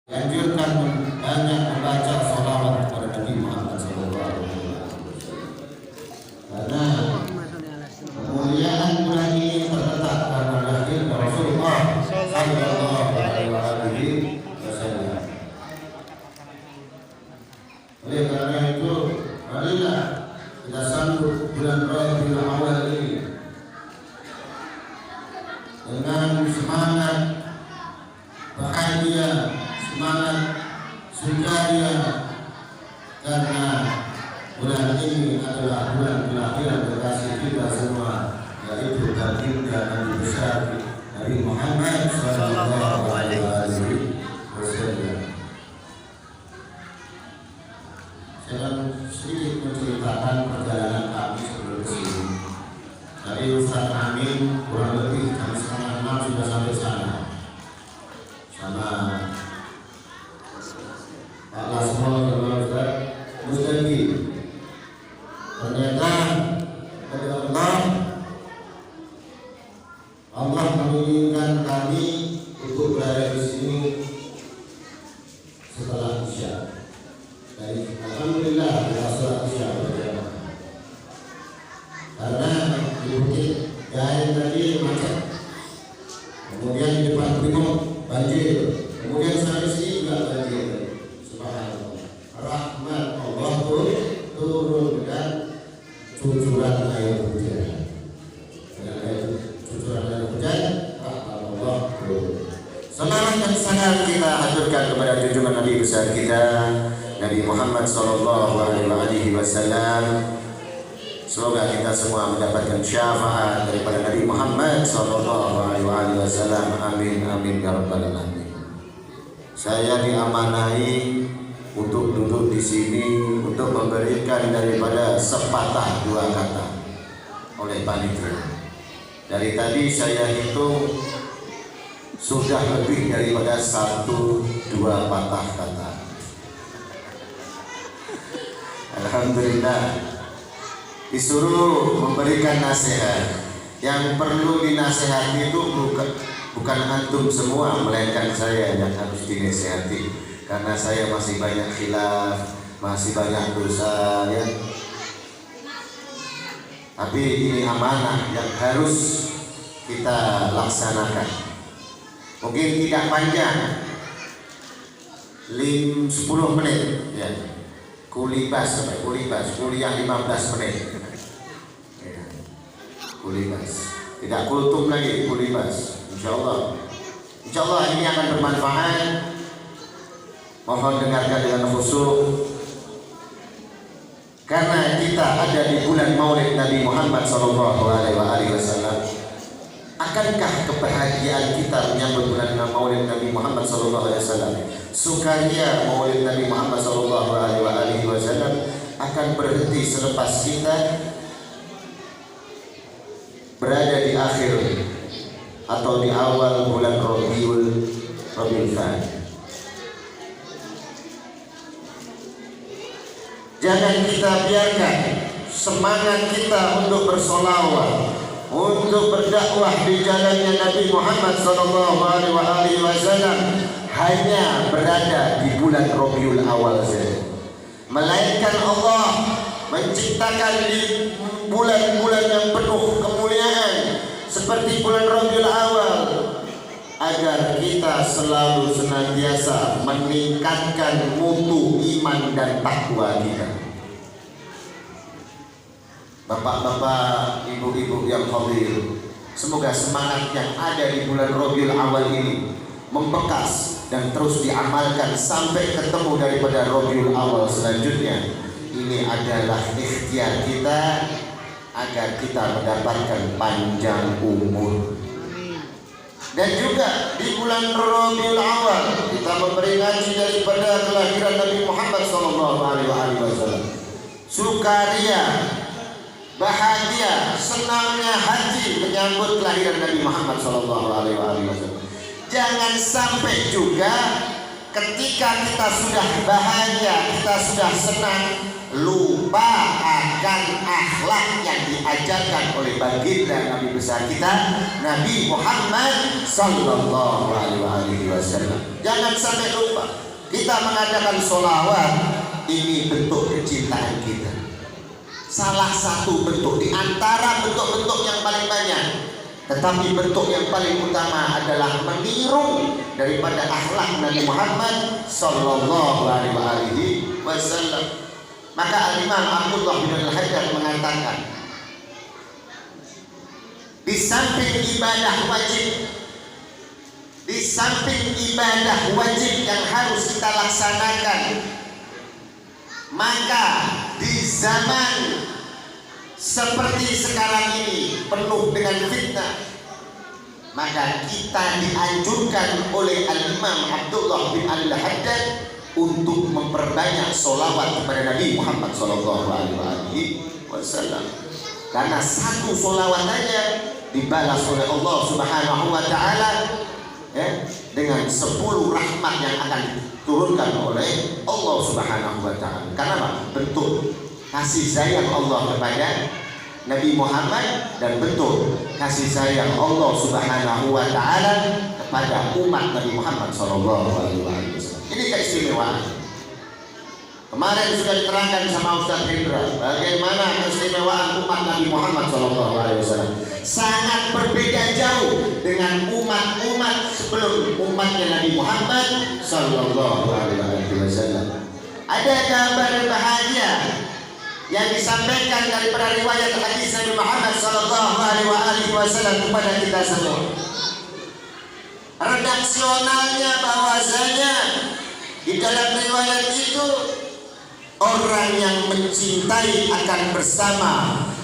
Anjurkan banyak membaca sholawat kepada Nabi Muhammad SAW. Karena kemuliaan bulan ini terletak karena lahir Rasulullah Sallallahu Alaihi Wasallam. Oleh karena itu, marilah kita sambut bulan Rabiul Awal ini dengan semangat bahagia, semangat sukaria, karena bulan ini adalah bulan kelahiran kekasih kita semua, yaitu baginda Nabi besar Nabi Muhammad Sallallahu Alaihi Wasallam. Saya sedikit menceritakan perjalanan kami sebelum sini. Tadi Ustaz Amin kurang lebih jam 5:30 sudah sampai sana sama Pak Lasmo dan Ustaz Mustaqim. Ternyata dari Allah menginginkan kami untuk berada di sini setelah Isya. Jadi alhamdulillah kita sholat Isya berjamaah. Karena di Bukit Jain tadi macet, kemudian di depan Brimob banjir, kemudian sampai sini juga banjir. Subhanallah, rahmat Allah turun dan cucuran air hujan. Cucuran air hujan, rahmat Allah turun. Semangat dan sangat kita haturkan kepada junjungan Nabi besar kita Nabi Muhammad Sallallahu Alaihi Wasallam. Semoga kita semua mendapatkan syafaat daripada Nabi Muhammad Sallallahu Alaihi Wasallam. Amin amin ya rabbal alamin. Saya diamanahi untuk duduk di sini untuk memberikan daripada sepatah dua kata oleh panitia. Dari tadi saya hitung sudah lebih daripada 1-2 patah kata. Alhamdulillah, disuruh memberikan nasihat. Yang perlu dinasehati itu bukan antum semua, melainkan saya yang harus dinasehati. Karena saya masih banyak khilaf, masih banyak dosa ya. Tapi ini amanah yang harus kita laksanakan. Mungkin tidak panjang, 10 menit ya. Kulibas, kuliah 15 menit. Ya. Kulibas, tidak kultum lagi, kulibas. Insya Allah ini akan bermanfaat. Mohon dengarkan dengan khusyuk, karena kita ada di bulan Maulid Nabi Muhammad Sallallahu Alaihi Wasallam. Akankah kebahagiaan kita menyambut bulan Maulid Nabi Muhammad Sallallahu Alaihi Wasallam, sukaria Maulid Nabi Muhammad Sallallahu Alaihi Wasallam akan berhenti selepas kita berada di akhir atau di awal bulan Rabiul Tsani? Jangan kita biarkan semangat kita untuk bersolawat, untuk berdakwah di jalannya Nabi Muhammad Sallallahu Alaihi Wasallam hanya berada di bulan Rabiul Awal saja. Melainkan Allah menciptakan di bulan-bulan yang penuh kemuliaan seperti bulan Rabiul Awal agar kita selalu senantiasa meningkatkan mutu iman dan takwa kita. Bapak-bapak, ibu-ibu yang hadir, semoga semangat yang ada di bulan Rabiul Awal ini membekas dan terus diamalkan sampai ketemu daripada Rabiul Awal selanjutnya. Ini adalah ikhtiar kita agar kita mendapatkan panjang umur. Dan juga di bulan Rabiul Awal kita memperingati daripada kelahiran Nabi Muhammad Sallallahu Alaihi Wasallam. Sukaria, bahagia, senangnya hati menyambut kelahiran Nabi Muhammad Sallallahu Alaihi Wasallam. Jangan sampai juga ketika kita sudah bahagia, kita sudah senang, lupa akan akhlak yang diajarkan oleh baginda Nabi besar kita Nabi Muhammad sallallahu alaihi wasallam. Jangan sampai lupa kita mengadakan sholawat, ini bentuk kecintaan kita. Salah satu bentuk di antara bentuk-bentuk yang paling banyak, tetapi bentuk yang paling utama adalah meniru daripada akhlak Nabi Muhammad sallallahu alaihi wasallam. Maka Al-Imam Abdullah bin Al-Haddad mengatakan, di samping ibadah wajib yang harus kita laksanakan, maka di zaman seperti sekarang ini penuh dengan fitnah, maka kita dianjurkan oleh Al-Imam Abdullah bin Al-Haddad untuk memperbanyak sholawat kepada Nabi Muhammad sallallahu alaihi wasallam. Karena satu sholawat aja dibalas oleh Allah Subhanahu wa taala dengan 10 rahmat yang akan diturunkan oleh Allah Subhanahu wa taala. Karena apa? Bentuk kasih sayang Allah kepada Nabi Muhammad dan bentuk kasih sayang Allah Subhanahu wa taala kepada umat Nabi Muhammad sallallahu alaihi wasallam. Ini keistimewaan. Kemarin sudah diterangkan sama Ustaz Hendra bagaimana keistimewaan umat Nabi Muhammad SAW. Sangat berbeda jauh dengan umat-umat sebelum umatnya Nabi Muhammad SAW. Ada kabar bahagia yang disampaikan daripada riwayat hadis Nabi Muhammad SAW kepada kita semua. Redaksionalnya bahwasanya di dalam riwayat itu orang yang mencintai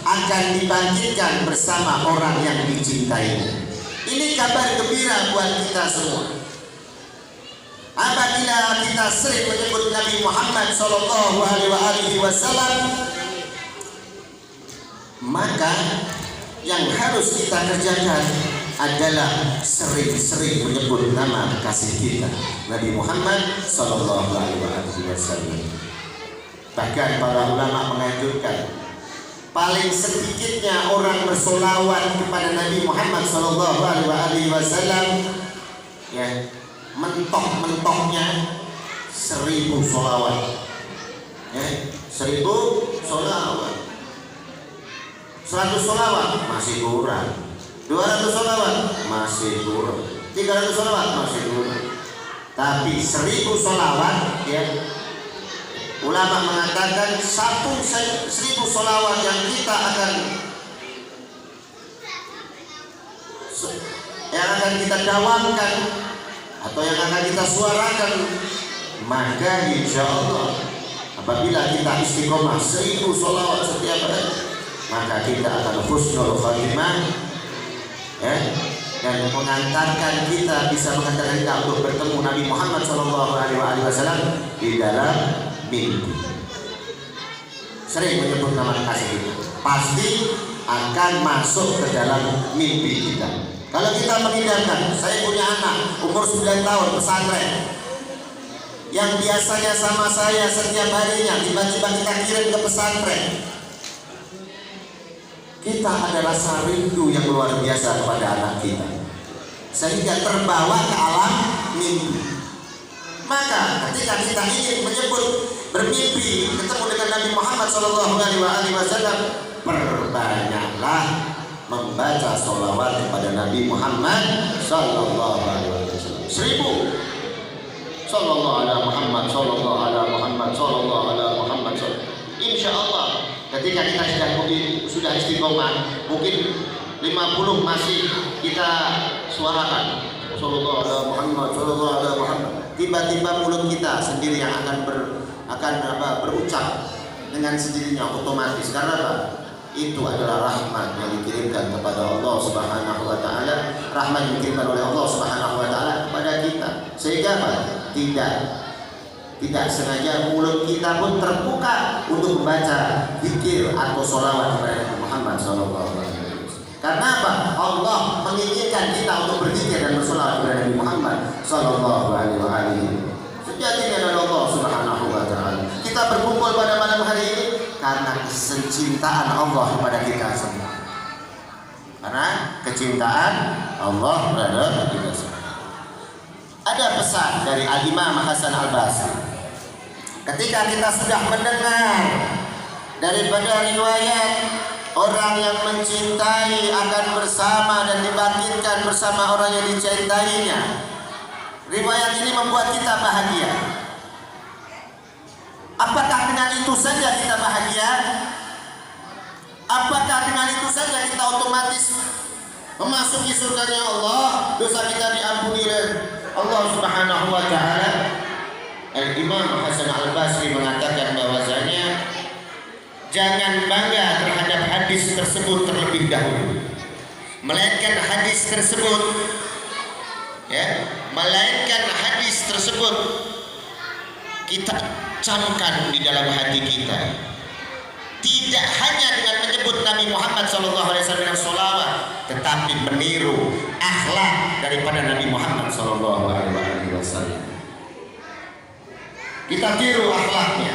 akan dibangkitkan bersama orang yang dicintainya. Ini kabar gembira buat kita semua. Apabila kita sering menyebut Nabi Muhammad sallallahu alaihi wasallam, maka yang harus kita kerjakan adalah sering-sering menyebut nama kasih kita Nabi Muhammad sallallahu alaihi wasallam. Bahkan para ulama menganjurkan paling sedikitnya orang bersolawat kepada Nabi Muhammad sallallahu alaihi wasallam, ya, mentok-mentoknya 1000 solawat, ya, 1000 solawat. 100 solawat masih kurang, 200 solawat masih kurang, 300 solawat masih kurang. Tapi 1000 solawat, ya, ulama mengatakan 1000 solawat yang kita akan kita dawamkan atau yang akan kita suarakan, maka insya Allah apabila kita istiqomah 1000 solawat setiap hari, maka kita akan husnul khatimah, ya, dan mengantarkan kita, bisa mengantarkan kita untuk bertemu Nabi Muhammad SAW di dalam mimpi. Sering menyebut nama kasih kita, pasti akan masuk ke dalam mimpi kita. Kalau kita mengidamkan, saya punya anak umur 9 tahun pesantren yang biasanya sama saya setiap harinya, tiba-tiba kita kirim ke pesantren, kita ada rasa rindu yang luar biasa kepada anak kita, sehingga terbawa ke alam mimpi. Maka ketika kita ingin menyebut, bermimpi ketemu dengan Nabi Muhammad SAW, perbanyaklah membaca sholawat kepada Nabi Muhammad sallallahu alaihi wasallam. 1000 sallallahu ala Muhammad sallallahu ala Muhammad sallallahu ala Muhammad. Insya Allah ketika kita sudah istiqomah, mungkin 50 masih kita suarakan sallallahu ala Muhammad sallallahu ala Muhammad. Tiba-tiba mulut kita sendiri yang akan berucap dengan sendirinya otomatis. Karena apa? Itu adalah rahmat yang dikirimkan kepada Allah Subhanahu wa taala, rahmat yang dikirimkan oleh Allah Subhanahu wa taala kepada kita. Sehingga apa? Tidak sengaja mulut kita pun terbuka untuk membaca zikir atau sholawat kepada Nabi Muhammad sallallahu alaihi wasallam. Karena apa? Allah menginginkan kita untuk berzikir dan bersolawat kepada Nabi Muhammad sallallahu alaihi wasallam. Sejatinya adalah Allah Subhanahu wa taala. Kita kita berkumpul pada malam hari ini? Karena kecintaan Allah kepada kita semua. Karena kecintaan Allah kepada kita semua. Ada pesan dari Al-Imam Hasan Al-Basri. Ketika kita sudah mendengar daripada riwayat orang yang mencintai akan bersama dan dibangkitkan bersama orang yang dicintainya, riwayat ini membuat kita bahagia. Apakah dengan itu saja kita bahagia? Apakah dengan itu saja kita otomatis memasuki surganya Allah, dosa kita diampuni oleh Allah Subhanahu wa taala? Al-Imam Hasan Al-Basri mengatakan bahwasanya jangan bangga terhadap hadis tersebut terlebih dahulu, melainkan hadis tersebut kita camkan di dalam hati kita. Tidak hanya dengan menyebut Nabi Muhammad SAW dengan sholawat, tetapi meniru akhlak daripada Nabi Muhammad SAW. Kita tiru akhlaknya,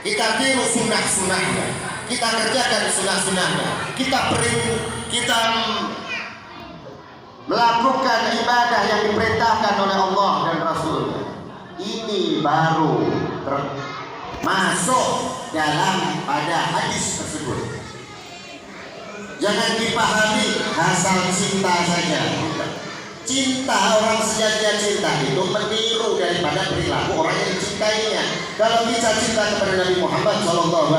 kita tiru sunnah-sunnahnya, kita kerjakan sunnah-sunnahnya, kita melakukan ibadah yang diperintahkan oleh Allah dan Rasulnya. Ini baru masuk dalam pada hadis tersebut. Jangan dipahami asal cinta saja. Cinta, orang sejatinya cinta itu meniru daripada perilaku orang yang dicintainya. Kalau kita cinta kepada Nabi Muhammad SAW,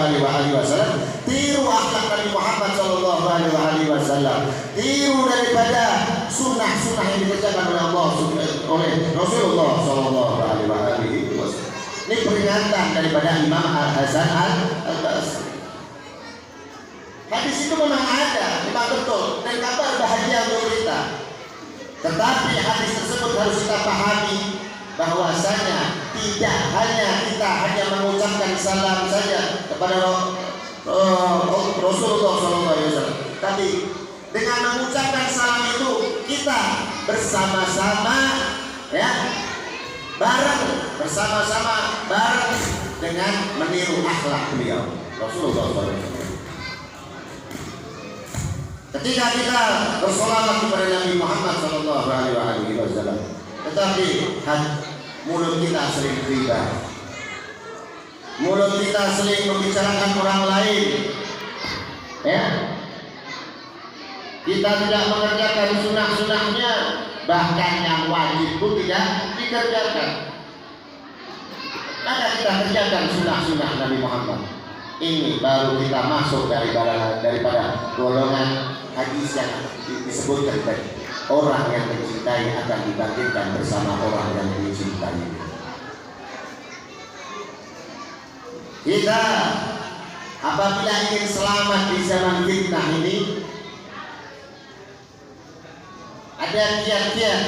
tiru akhlak Nabi Muhammad SAW, tiru daripada sunnah-sunnah yang dikerjakan oleh Allah, oleh Rasulullah SAW. Ini peringatan daripada Imam Al-Hasan Al-Basri. Hadis itu memang ada, memang betul, dan kabar bahagia untuk kita. Tetapi hadis tersebut harus kita pahami bahwasanya tidak hanya kita mengucapkan salam saja kepada Rasulullah SAW, tapi dengan mengucapkan salam itu kita bersama-sama bareng dengan meniru akhlak beliau Rasulullah SAW. Ketika kita bersolawat kepada Nabi Muhammad SAW, tetapi mulut kita sering riba, mulut kita sering membicarakan orang lain, kita tidak mengerjakan sunnah-sunnahnya, bahkan yang wajib pun tidak dikerjakan. Maka kita kerjakan sunnah-sunnah Nabi Muhammad. Ini baru kita masuk daripada golongan hadis yang disebutkan tadi. Orang yang mencintai akan dibangkitkan bersama orang yang dicintai. Kita apabila ingin selamat di zaman fitnah ini, ada kiat-kiat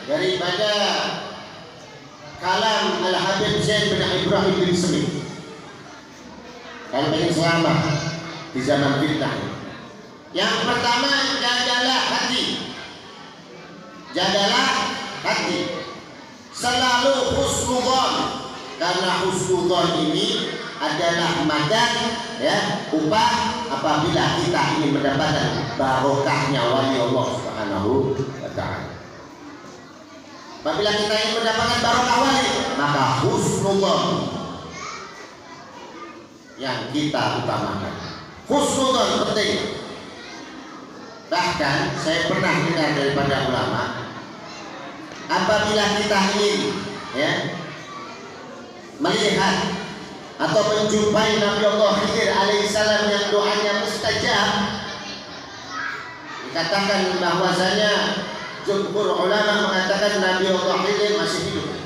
daripada kalam Al-Habib Zaid bin Ibrahim bin Smith. Kalau ingin selamat di zaman fitnah, yang pertama jagalah hati. Jagalah hati. Selalu husnudzon, karena husnudzon ini adalah madan, upah apabila kita ingin mendapatkan barokahnya wali Allah Subhanahu wa taala. Apabila kita ingin mendapatkan barokah wali, maka husnudzon yang kita utamakan. Husnudzon penting. Bahkan saya pernah dengar daripada ulama, apabila kita ingin melihat atau menjumpai Nabi Allah Khidir alaihissalam yang doanya mustajab, dikatakan bahwasanya jumhur ulama mengatakan Nabi Allah Khidir masih hidup.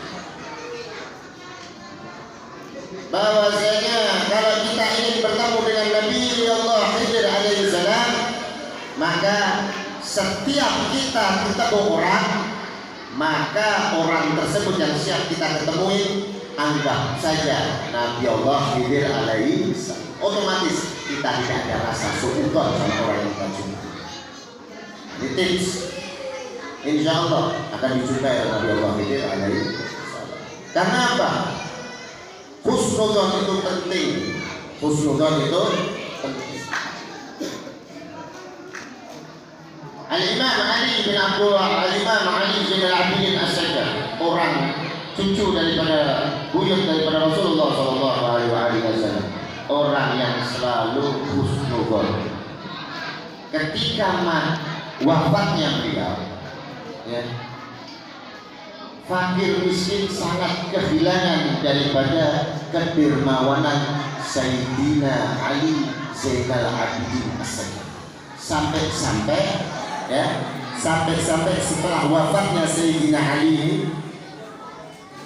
Bahwasanya kalau kita ingin bertemu dengan Nabi Allah Khidir alaihissalam, maka setiap kita ketemu orang, maka orang tersebut yang siap kita ketemui, anggap saja Nabi Allah Khidir alaihissalam. Otomatis kita tidak ada rasa suudzon sama orang yang kita jumpai. Ini tips, insya Allah akan dijumpai Nabi Allah Khidir alaihissalam. Karena apa? husnudzon itu penting. Husnudzon itu penting. Al-Imam Ali bin Al-Imam Ali bin Abidin As-Sajjad, orang cucu daripada buyut daripada Rasulullah sallallahu alaihi wasallam, orang yang selalu husnudzon. Ketika wafatnya beliau, ya, fakir miskin sangat kehilangan daripada kedermawanan Sayyidina Ali Zainal Abidin As-Sajjad. Sampai setelah wafatnya Sayyidina Ali,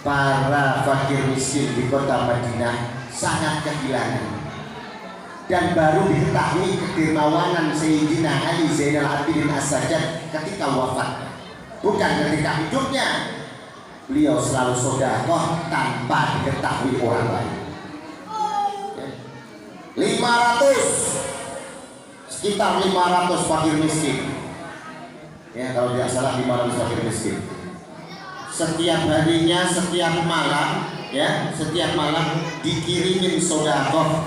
para fakir miskin di kota Madinah sangat kehilangan, dan baru diketahui kedermawanan Sayyidina Ali Zainal Abidin As-Sajjad ketika wafatnya, bukan ketika hidupnya. Beliau selalu sedekah tanpa diketahui orang lain. 500, sekitar 500 fakir miskin, ya, kalau tidak salah 500 fakir miskin. Setiap harinya, setiap malam, ya, setiap malam dikirimin sedekah,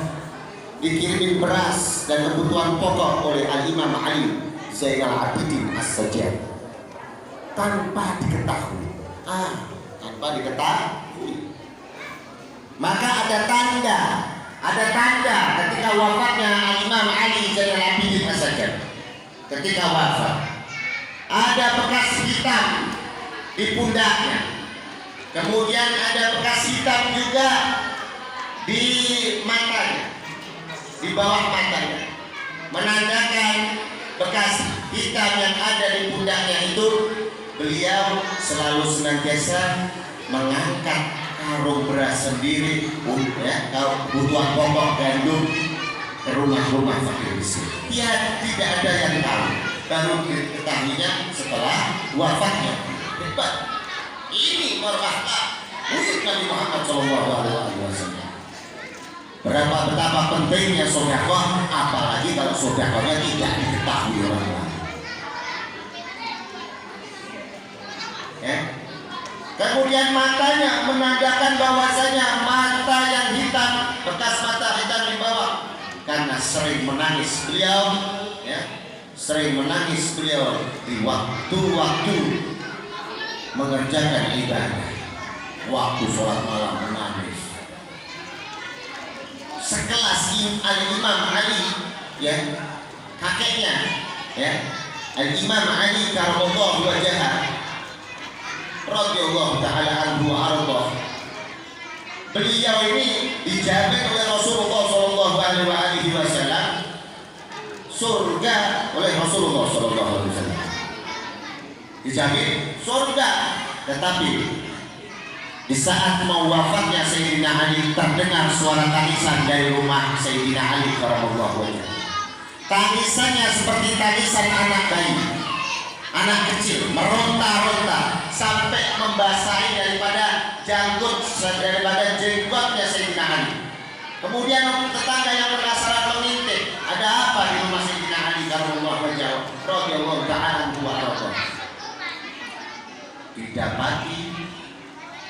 dikirimin beras dan kebutuhan pokok oleh Al-Imam Ali Zainal Abidin As-Sajjad tanpa diketahui. Tanpa diketahui. Maka ada tanda ketika wafatnya Al-Imam Ali Zainal Abidin As-Sajjad. Ketika wafat, ada bekas hitam di pundaknya, kemudian ada bekas hitam juga di matanya, di bawah matanya, menandakan bekas hitam yang ada di pundaknya itu. Beliau selalu senantiasa mengangkat karung beras sendiri, ya, kebutuhan pokok gandum ke rumah-rumah fakir miskin. Tidak ada yang tahu, baru diketahuinya setelah wafatnya. Hebat. Ini marwah murid Nabi Muhammad SAW. Betapa pentingnya sedekah, apalagi kalau sedekahnya tidak diketahui orang lain. Ya. Kemudian matanya menandakan bahwasanya mata yang hitam, bekas mata hitam di bawah, karena sering menangis beliau, ya, sering menangis beliau di waktu-waktu mengerjakan ibadah, waktu sholat malam menangis. Sekelas Al-Imam Ali, ya, kakeknya, ya, Al-Imam Ali karamallahu wajhahu radhiyallahu ta'ala anhu arda. Beliau ini dijamin oleh Rasulullah sallallahu alaihi wasallam surga oleh Rasulullah sallallahu alaihi wasallam. Dijamin surga, tetapi di saat mau wafatnya Sayyidina Ali terdengar suara tangisan dari rumah Sayyidina Ali karamallahu wajhahu. Tangisannya seperti tangisan anak bayi, anak kecil, meronta-ronta sampai membasahi daripada daripada jenggotnya Sayyidina Ali. Kemudian tetangga yang penasaran mengintip, ada apa di rumah Sayyidina Ali karamallahu wajhahu radhiyallahu ta'ala anhu arda. Didapati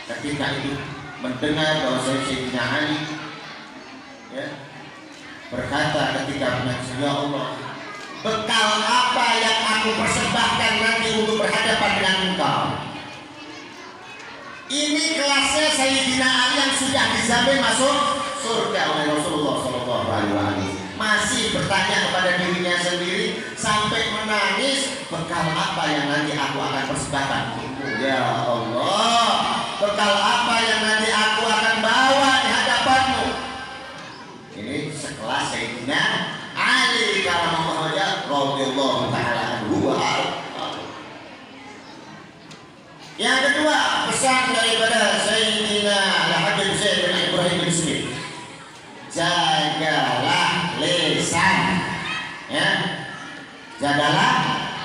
ketika itu mendengar bahwa Sayyidina Ali, ya, berkata ketika menangis, ya Allah, bekal apa yang aku persembahkan nanti untuk berhadapan dengan Engkau? Ini kelasnya Sayyidina Ali yang sudah dijamin masuk surga oleh Rasulullah SAW. Masih bertanya kepada dirinya sendiri sampai menangis, bekal apa yang nanti aku akan persembahkan? Ya Allah, bekal apa yang nanti aku akan bawa di hadapanmu? Ini sekelas Sayyidina Ali karamallahu wajhahu radhiyallahu ta'ala anhu. Yang kedua, pesan daripada Sayyidina Al-Habib Zaid bin Ibrahim bin Smith, jagalah lisan, ya, jagalah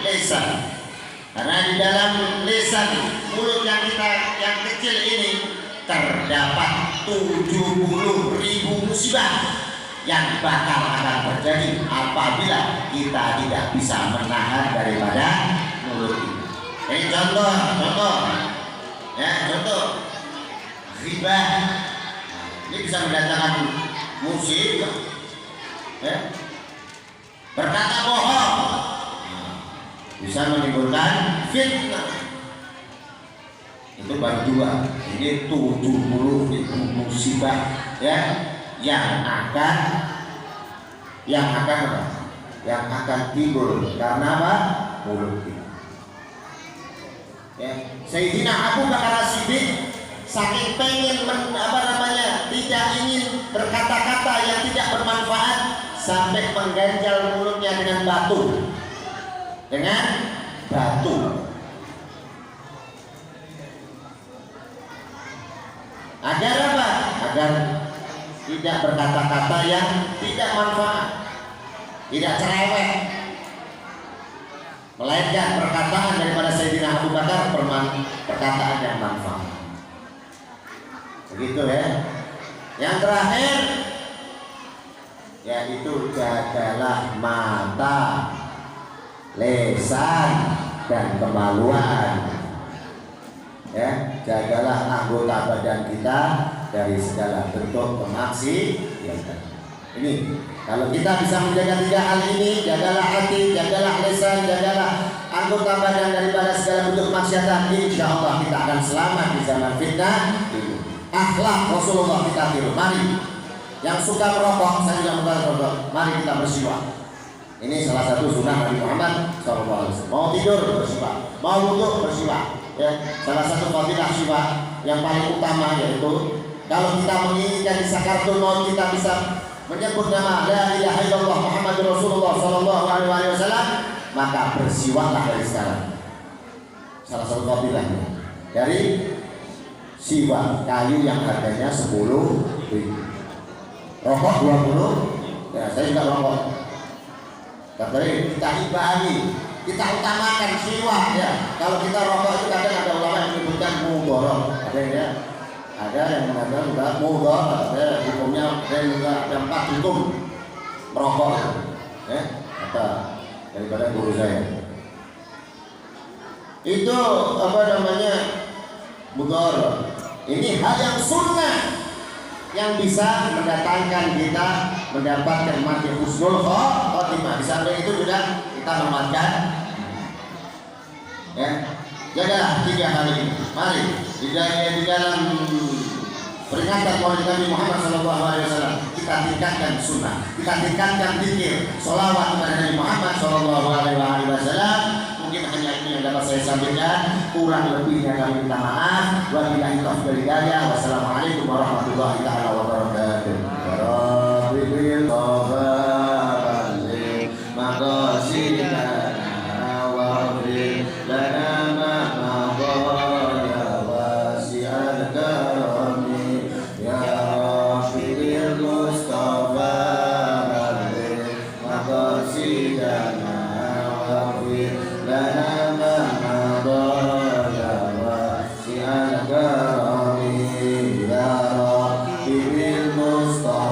lisan, karena di dalam lisan mulut yang kecil ini terdapat 70.000 musibah yang bakal akan terjadi apabila kita tidak bisa menahan daripada mulut ini. Ini contoh, ya, contoh riba, Ini bisa mendatangkan musibah, ya. Berkata bohong, bisa menimbulkan fitnah. Itu baru dua. Ini 70 itu musibah, ya, yang akan apa? Yang akan timbul karena apa? Mulut kita. Ya, Sayyidina Abu Bakar As-Siddiq saking pengen tidak ingin berkata-kata yang tidak bermanfaat sampai mengganjal mulutnya dengan batu. Agar apa? Agar tidak berkata-kata yang tidak manfaat, tidak cerewet, melainkan perkataan daripada Sayyidina Abu Bakar perkataan yang manfaat. Begitu ya. Yang terakhir yaitu jagalah mata, lisan, dan kemaluan. Ya, jagalah anggota badan kita dari segala bentuk kemaksiatan. Ini kalau kita bisa menjaga 3 hal ini, jagalah hati, jagalah lisan, jagalah anggota badan daripada segala bentuk kemaksiatan, insya Allah kita akan selamat di zaman fitnah ini. Akhlak Rasulullah kita tiru. Mari yang suka merokok, saya juga merokok, mari kita bersiwak. Ini salah satu sunnah Nabi Muhammad SAW. Mau tidur bersiwak, mau wudhu bersiwak. Ya, salah satu fadilah siwak yang paling utama yaitu kalau kita menginginkan di sakaratul maut kita bisa menyebut nama la ilaha illallah Muhammadur Rasulullah sallallahu alaihi wasallam, maka bersiwaklah dari sekarang. Salah satu fadilahnya dari siwak kayu yang harganya 10.000. Rokok 20. Ya, saya juga rokok. Tapi kita ibahi, kita utamakan siwak ya. Kalau kita rokok itu kadang ada ulama yang menyebutkan mudorot, ada yang mengatakan juga mudorot, ada hukumnya, ada 4 hukum merokok, ya, kata daripada guru saya. Itu mudorot. Ini hal yang sunnah yang bisa mendatangkan kita mendapatkan mati husnul khotimah. Di samping itu juga kita menguatkan, ya, jagalah 3 hal ini. Mari di dalam peringatan Maulid Nabi Muhammad SAW kita tingkatkan sunnah, kita tingkatkan zikir, sholawat kepada Nabi Muhammad SAW. Mungkin hanya ini yang dapat saya sampaikan, kurang lebihnya kami minta maaf. Wabillahi taufiq wal hidayah. Wassalamualaikum warahmatullahi wabarakatuh. Mustafa